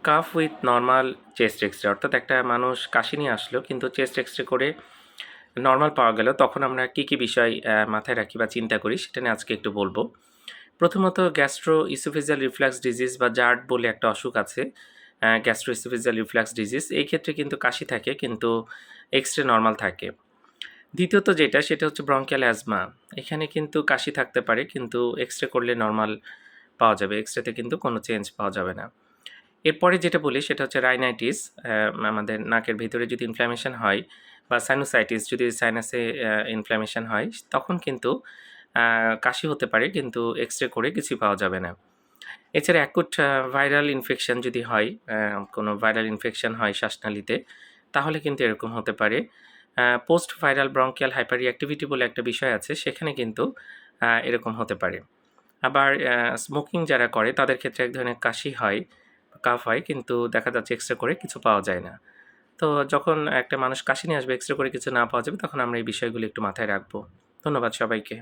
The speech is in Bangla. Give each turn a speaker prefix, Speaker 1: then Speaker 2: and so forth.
Speaker 1: Calf with normal chest X ray অর্থাৎ একটা মানুষ কাশি নিয়ে আসলো কিন্তু চেস্ট এক্স-রে করে নরমাল পাওয়া গেল, তখন আমরা কী বিষয় মাথায় রাখি বা চিন্তা করি সেটা নিয়ে আজকে একটু বলব। প্রথমত গ্যাস্ট্রো ইসোফেজিয়াল রিফ্লাক্স ডিজিজ বা জার্ড বলে একটা অসুখ আছে। গ্যাস্ট্রো ইসোফেজিয়াল রিফ্লাক্স ডিজিজ, এই ক্ষেত্রে কিন্তু কাশি থাকে কিন্তু এক্স-রে নরমাল থাকে। দ্বিতীয়ত যেটা সেটা হচ্ছে ব্রঙ্কিয়াল অ্যাজমা। এখানে কিন্তু কাশি থাকতে পারে কিন্তু এক্স-রে করলে নরমাল পাওয়া যাবে। এক্স-রেতে কিন্তু কোনো চেঞ্জ পাওয়া যাবে না। এরপরে যেটা বলি সেটা হচ্ছে রাইনাইটিস। আমাদের নাকের ভেতরে যদি ইনফ্ল্যামেশন হয় বা সাইনোসাইটিস, যদি সাইনাসে ইনফ্ল্যামেশন হয় তখন কিন্তু কাশি হতে পারে কিন্তু এক্স-রে করে কিছুই পাওয়া যাবে না। এছাড়া অ্যাকুট ভাইরাল ইনফেকশন যদি হয়, কোনো ভাইরাল ইনফেকশন হয় শ্বাসনালীতে, তাহলে কিন্তু এরকম হতে পারে। Post viral bronchial hyper reactivity বলে একটা বিষয় আছে, সেখানে কিন্তু এরকম হতে পারে। আবার স্মোকিং যারা করে তাদের ক্ষেত্রে এক ধরনের কাশি হয়, কাফ হয় কিন্তু দেখা যাচ্ছে এক্স-রে করে কিছু পাওয়া যায় না। তো যখন একটা মানুষ কাশি নিয়ে আসবে, এক্স-রে করে কিছু না পাওয়া যাবে, তখন আমরা এই বিষয়গুলো একটু মাথায় রাখবো। ধন্যবাদ সবাইকে।